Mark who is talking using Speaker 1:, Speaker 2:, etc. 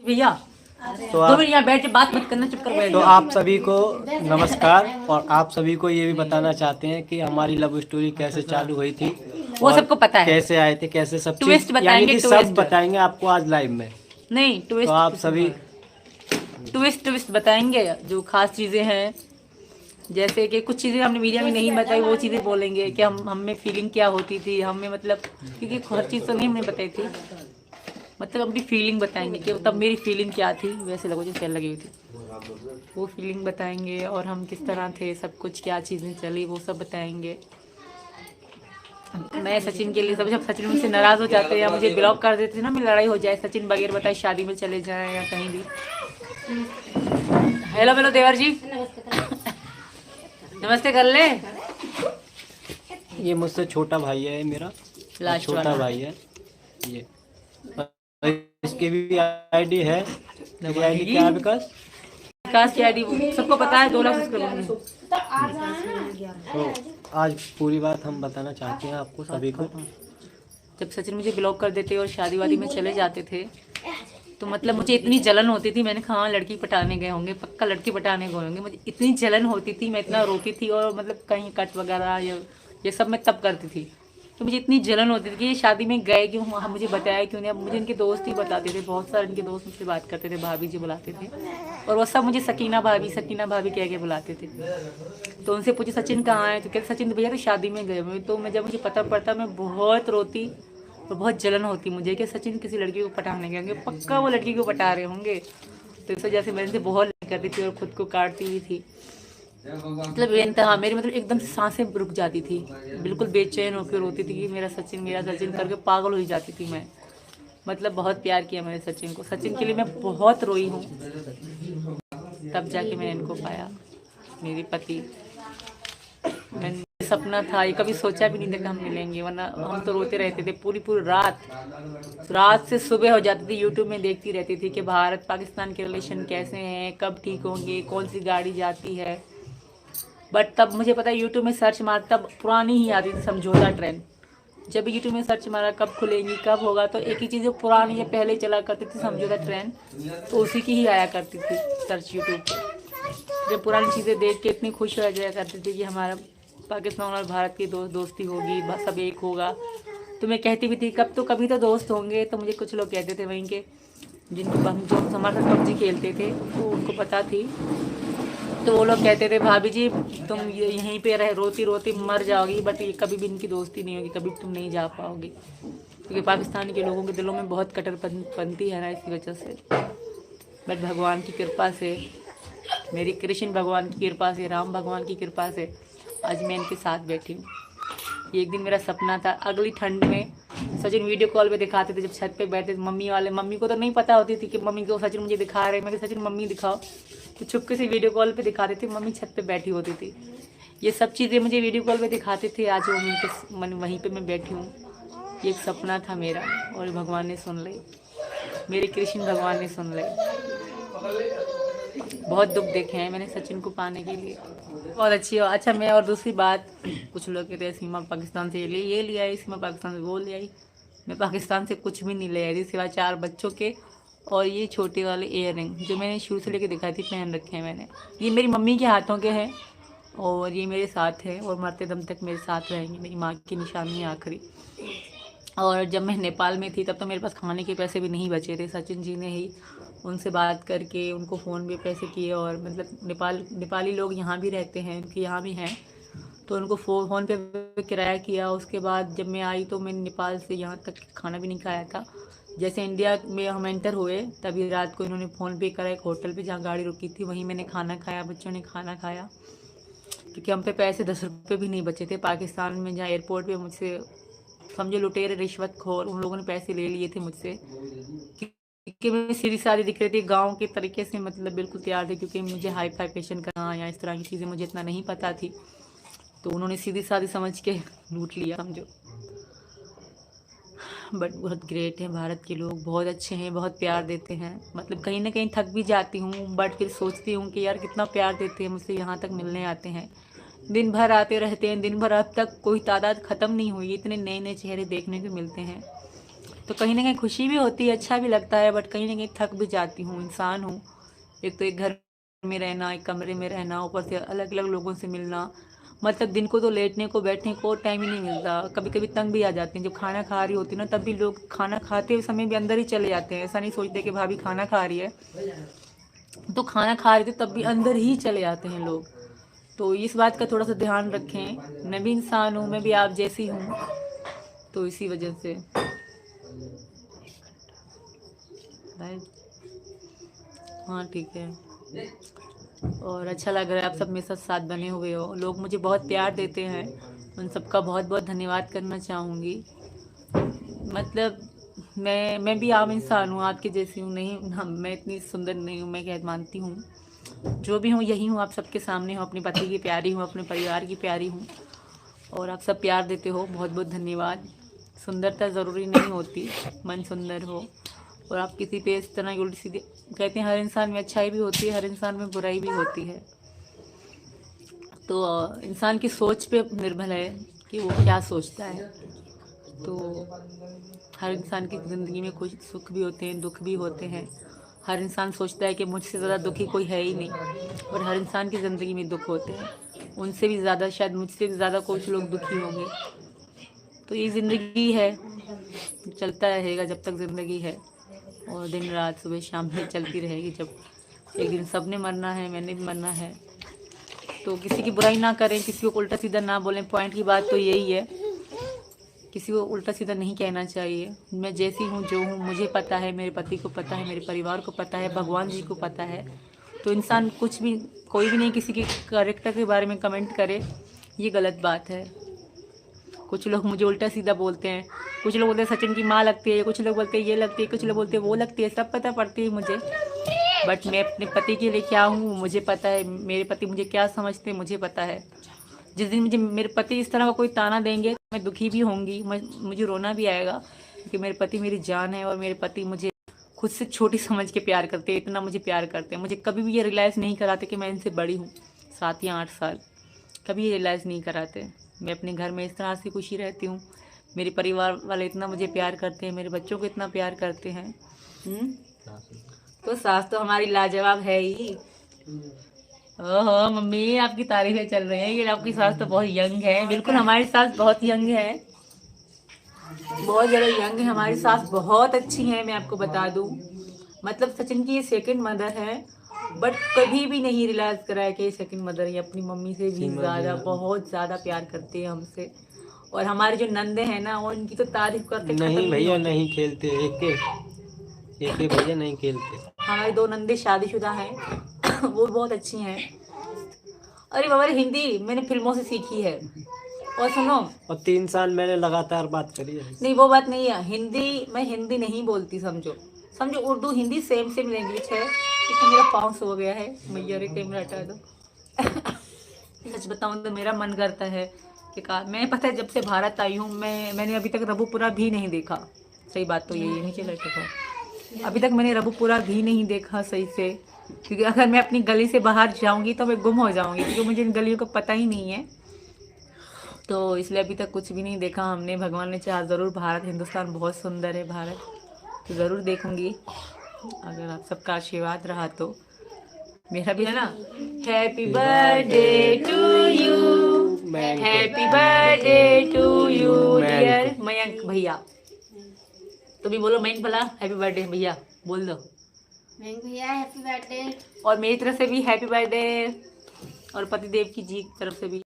Speaker 1: भैया
Speaker 2: तो
Speaker 1: 2 मिनट यहाँ बैठ के बात मत करना, चुप कर बैठ
Speaker 2: तो
Speaker 1: जाओ।
Speaker 2: आप सभी को नमस्कार। और आप सभी को ये भी बताना चाहते हैं कि हमारी लव स्टोरी कैसे चालू हुई थी
Speaker 1: वो
Speaker 2: और
Speaker 1: सबको पता है।
Speaker 2: कैसे आए थे, कैसे सब
Speaker 1: ट्विस्ट
Speaker 2: चीज, यानी
Speaker 1: बताएंगे,
Speaker 2: कि सब
Speaker 1: ट्विस्ट
Speaker 2: बताएंगे आपको आज लाइव में।
Speaker 1: नहीं,
Speaker 2: तो आप सभी
Speaker 1: ट्विस्ट बताएंगे जो खास चीजें हैं, जैसे कि कुछ चीजें हमने मीडिया में नहीं बताई वो चीजें बोलेंगे कि हम में फीलिंग क्या होती थी, हमें मतलब क्योंकि हर चीज तो नहीं हमने बताई थी, मतलब अपनी फीलिंग बताएंगे कि तब मेरी फीलिंग क्या थी, वैसे लगो जो सेल लगी हुई थी वो फीलिंग बताएंगे, और हम किस तरह थे, सब कुछ क्या चीज़ें चली वो सब बताएंगे। मैं सचिन के लिए सब, जब सचिन मुझसे नाराज़ हो जाते हैं या मुझे ब्लॉक कर देते हैं ना, मैं लड़ाई हो जाए, सचिन बगैर बताए शादी में चले जाएं या कहीं भी। हेलो हेलो देवर जी, नमस्ते कर ले।
Speaker 2: ये मुझसे छोटा भाई है, मेरा
Speaker 1: लास्ट
Speaker 2: छोटा
Speaker 1: वाला
Speaker 2: भाई है ये। इसकी भी आईडी है। मेरी आईडी क्या है विकास?
Speaker 1: विकास की आईडी सबको पता है, 2 लाख सब्सक्राइबर।
Speaker 2: तो आज पूरी बात हम बताना चाहते हैं आपको सभी को।
Speaker 1: जब सचिन मुझे ब्लॉक कर देते और शादी वादी में चले जाते थे तो मतलब मुझे इतनी जलन होती थी, मैंने कहा हाँ लड़की पटाने गए होंगे, पक्का लड़की पटाने गए होंगे, मुझे इतनी जलन होती थी, मैं इतना रोती थी, और मतलब कहीं कट वगैरह ये सब मैं तब करती थी। तो मुझे इतनी जलन होती थी कि ये शादी में गए क्यों, हाँ मुझे बताया क्यों नहीं। अब मुझे इनके दोस्त ही बताते थे, बहुत सारे इनके दोस्त मुझसे बात करते थे, भाभी जी बुलाते थे, और वो सब मुझे सकीना भाभी कह के बुलाते थे। तो उनसे पूछे सचिन कहाँ है, तो कहते सचिन भैया तो शादी में गए हुए। तो मैं जब मुझे पता पड़ता मैं बहुत रोती और बहुत जलन होती मुझे कि सचिन किसी लड़की को पटाने गए होंगे, पक्का वो लड़की को पटा रहे होंगे। तो इस वजह से मैं इनसे बहुत लड़ाई करती थी और खुद को काटती हुई थी, मतलब बेइंतहा मेरी, मतलब एकदम से सांसें रुक जाती थी, बिल्कुल बेचैन होकर रोती थी कि मेरा सचिन करके पागल हो जाती थी मैं। मतलब बहुत प्यार किया मैंने सचिन को, सचिन के लिए मैं बहुत रोई हूँ, तब जाके मैंने इनको पाया, मेरी पति। मैंने सपना था, ये कभी सोचा भी नहीं था कि हम मिलेंगे, वरना हम तो रोते रहते थे पूरी पूरी रात से सुबह हो जाती थी, यूट्यूब में देखती रहती थी कि भारत पाकिस्तान के रिलेशन कैसे हैं, कब ठीक होंगे, कौन सी गाड़ी जाती है। बट तब मुझे पता है यूट्यूब में सर्च मार, तब पुरानी ही आती थी समझौता ट्रेन। जब यूट्यूब में सर्च मारा कब खुलेंगी कब होगा, तो एक ही चीज़ जो पुरानी है पहले चला करती थी समझौता ट्रेन, तो उसी की ही आया करती थी सर्च यूट्यूब पर। जब पुरानी चीज़ें देख के इतनी खुश हो जाया करती थी कि हमारा पाकिस्तान और भारत की दोस्ती होगी, सब एक होगा। तो मैं कहती भी थी कब तो कभी तो दोस्त होंगे। तो मुझे कुछ लोग कहते थे वहीं के, जिनको जो हमारे साथ पबजी खेलते थे, तो उनको पता थी, तो वो लोग कहते थे भाभी जी तुम यहीं पे रह रोती रोती मर जाओगी, बट ये कभी भी इनकी दोस्ती नहीं होगी, कभी तुम नहीं जा पाओगी, क्योंकि पाकिस्तान के लोगों के दिलों में बहुत कट्टरपंथी है ना, इसी वजह से। बट भगवान की कृपा से, मेरी कृष्ण भगवान की कृपा से, राम भगवान की कृपा से आज मैं इनके साथ बैठी हूँ। एक दिन मेरा सपना था, अगली ठंड में सचिन वीडियो कॉल पे दिखाते थे, जब छत पे बैठे थे मम्मी को तो नहीं पता होती थी कि मम्मी को सचिन मुझे दिखा रहे हैं, मैं सचिन मम्मी दिखाओ, तो चुपके से वीडियो कॉल पे दिखाते थे, मम्मी छत पे बैठी होती थी। ये सब चीज़ें मुझे वीडियो कॉल पे दिखाते थे, आज वहीं पे मैं बैठी हूँ। ये एक सपना था मेरा और भगवान ने सुन ली, मेरे कृष्ण भगवान ने सुन ली। बहुत दुख देखे हैं मैंने सचिन को पाने के लिए, बहुत अच्छी हो। अच्छा मैं और दूसरी बात, कुछ लोग कहते हैं सीमा पाकिस्तान से ये ले आई, सीमा पाकिस्तान से वो ले आई। मैं पाकिस्तान से कुछ भी नहीं ले आई थी सिवाय 4 बच्चों के और ये छोटे वाले इयर रिंग जो मैंने शुरू से लेके दिखाई थी, पहन रखे हैं मैंने। ये मेरी मम्मी के हाथों के हैं और ये मेरे साथ है और मरते दम तक मेरे साथ रहेंगे, मेरी माँ की निशानी है आखिरी। और जब मैं नेपाल में थी तब तो मेरे पास खाने के पैसे भी नहीं बचे थे, सचिन जी ने ही उनसे बात करके उनको फ़ोन पे पैसे किए, और मतलब नेपाली लोग यहाँ भी रहते हैं, उनके यहाँ भी हैं, तो उनको फ़ोन पे किराया किया। उसके बाद जब मैं आई तो मैंने नेपाल से यहाँ तक खाना भी नहीं खाया था। जैसे इंडिया में हम एंटर हुए तभी रात को इन्होंने फ़ोन पे करा, एक होटल पे जहाँ गाड़ी रुकी थी वहीं मैंने खाना खाया, बच्चों ने खाना खाया, क्योंकि हम पे पैसे 10 रुपये भी नहीं बचे थे। पाकिस्तान में जहाँ एयरपोर्ट पे मुझसे समझो लुटेरे रिश्वतखोर, उन लोगों ने पैसे ले लिए थे मुझसे, क्योंकि मैं सीधी सादी दिख रही थी, गांव के तरीके से, मतलब बिल्कुल तैयार थे, क्योंकि मुझे हाई फाई फैशन करना या इस तरह की चीज़ें मुझे इतना नहीं पता थी, तो उन्होंने सीधी सादी समझ के लूट लिया समझो। बट बहुत ग्रेट हैं भारत के लोग, बहुत अच्छे हैं, बहुत प्यार देते हैं। मतलब कहीं ना कहीं थक भी जाती हूँ बट फिर सोचती हूँ कि यार कितना प्यार देते हैं मुझसे, यहाँ तक मिलने आते हैं, दिन भर आते रहते हैं, दिन भर अब तक कोई तादाद ख़त्म नहीं हुई, इतने नए नए चेहरे देखने को मिलते हैं। तो कहीं ना कहीं खुशी भी होती है, अच्छा भी लगता है, बट कहीं ना कहीं थक भी जाती हूँ। इंसान हूँ, एक तो एक घर में रहना, एक कमरे में रहना, ऊपर से अलग अलग लोगों से मिलना, मतलब दिन को तो लेटने को बैठने को टाइम ही नहीं मिलता। कभी कभी तंग भी आ जाते हैं। जब खाना खा रही होती ना, तब भी लोग खाना खाते हुए समय भी अंदर ही चले जाते हैं। ऐसा नहीं सोचते कि भाभी खाना खा रही है, तो खाना खा रही थी तब भी अंदर ही चले जाते हैं लोग। तो इस बात का थोड़ा सा ध्यान रखें। मैं भी इंसान हूँ, मैं भी आप जैसी हूँ, तो इसी वजह से हाँ ठीक है। और अच्छा लग रहा है आप सब मेरे साथ साथ बने हुए हो, लोग मुझे बहुत प्यार देते हैं, उन सबका बहुत बहुत धन्यवाद करना चाहूँगी। मतलब मैं भी आम इंसान हूँ, आपके जैसी हूँ, नहीं मैं इतनी सुंदर नहीं हूँ, मैं क्या मानती हूँ। जो भी हूँ यही हूँ, आप सबके सामने हूँ, अपने पति की प्यारी हूँ, अपने परिवार की प्यारी हूँ, और आप सब प्यार देते हो, बहुत बहुत धन्यवाद। सुंदरता ज़रूरी नहीं होती, मन सुंदर हो। और आप किसी पे इस तरह की उल्टी सीधी कहते हैं, हर इंसान में अच्छाई भी होती है, हर इंसान में बुराई भी होती है। तो इंसान की सोच पे निर्भर है कि वो क्या सोचता है। तो हर इंसान की ज़िंदगी में कुछ सुख भी होते हैं, दुख भी होते हैं। हर इंसान सोचता है कि मुझसे ज़्यादा दुखी कोई है ही नहीं, और हर इंसान की ज़िंदगी में दुख होते हैं। उनसे भी ज़्यादा, शायद मुझसे भी ज़्यादा कुछ लोग दुखी होंगे। तो ये ज़िंदगी है, चलता रहेगा जब तक ज़िंदगी है, और दिन रात सुबह शाम में चलती रहेगी। जब एक दिन सबने मरना है, मैंने भी मरना है। तो किसी की बुराई ना करें, किसी को उल्टा सीधा ना बोलें। पॉइंट की बात तो यही है, किसी को उल्टा सीधा नहीं कहना चाहिए। मैं जैसी हूँ, जो हूँ, मुझे पता है, मेरे पति को पता है, मेरे परिवार को पता है, भगवान जी को पता है। तो इंसान कुछ भी, कोई भी नहीं किसी के कैरेक्टर के बारे में कमेंट करे, ये गलत बात है। कुछ लोग मुझे उल्टा सीधा बोलते हैं, कुछ लोग बोलते हैं सचिन की माँ लगती है, कुछ लोग बोलते हैं ये लगती है, कुछ लोग बोलते हैं वो लगती है, सब पता पड़ती है मुझे। बट मैं अपने पति के लिए क्या हूँ मुझे पता है, मेरे पति मुझे क्या समझते हैं मुझे पता है। जिस दिन मुझे मेरे पति इस तरह का कोई ताना देंगे, मैं दुखी भी होंगी, मुझे रोना भी आएगा, क्योंकि मेरे पति मेरी जान है, और मेरे पति मुझे खुद से छोटी समझ के प्यार करते हैं, इतना मुझे प्यार करते हैं। मुझे कभी भी ये रियलाइज़ नहीं कराते कि मैं इनसे बड़ी हूँ, 7 या 8 साल, कभी ये रियलाइज़ नहीं कराते। मैं अपने घर में इस तरह से खुशी रहती हूँ, मेरे परिवार वाले इतना मुझे प्यार करते हैं, मेरे बच्चों को इतना प्यार करते हैं। तो सास तो हमारी लाजवाब है ही। ओहो मम्मी, आपकी तारीफें चल रही हैं, ये आपकी सास तो बहुत यंग है। बिल्कुल, हमारी सास बहुत यंग है, बहुत ज़्यादा यंग है हमारी सास, बहुत अच्छी है। मैं आपको बता दूं, मतलब सचिन की ये सेकंड मदर है, बट कभी भी नहीं रियलाइज करा है कि ये सेकंड मदर है। अपनी मम्मी से भी ज़्यादा, बहुत ज़्यादा प्यार करती है हमसे। और हमारे जो नंदे हैं ना, वो उनकी तो तारीफ करते
Speaker 2: नहीं भैया नहीं खेलते, एक भैया नहीं खेलते।
Speaker 1: हमारे 2 नंदे शादीशुदा हैं वो बहुत अच्छी हैं। अरे बाबा, हिंदी मैंने फिल्मों से सीखी है। और सुनो,
Speaker 2: और 3 साल मैंने लगातार बात करी है।
Speaker 1: नहीं वो बात नहीं है, हिंदी मैं हिंदी नहीं बोलती, समझो समझो, Urdu Hindi same same language है। तो मेरा पाउंस हो गया है, मैया रे कैमरा हटा दो सच बताऊं तो मेरा मन करता है कि मैं पता है जब से भारत आई हूँ, मैंने अभी तक रबुपुरा भी नहीं देखा। सही बात तो यही है, नीचे लटक है। अभी तक मैंने रबुपुरा भी नहीं देखा सही से, क्योंकि अगर मैं अपनी गली से बाहर जाऊंगी तो मैं गुम हो जाऊंगी, क्योंकि मुझे इन गलियों का पता ही नहीं है। तो इसलिए अभी तक कुछ भी नहीं देखा हमने। भगवान ने चाहा ज़रूर, भारत हिंदुस्तान बहुत सुंदर है भारत, तो ज़रूर देखूंगी अगर आप सबका आशीर्वाद रहा तो। मेरा भी है ना, happy birthday to you, happy birthday to you dear Mayank भैया। तुम भी बोलो मयंक भला, हैप्पी बर्थडे भैया बोल दो।
Speaker 3: मयंक भैया हैप्पी बर्थडे।
Speaker 1: और मेरी तरफ से भी हैप्पी बर्थडे, और पतिदेव की जी तरफ से भी।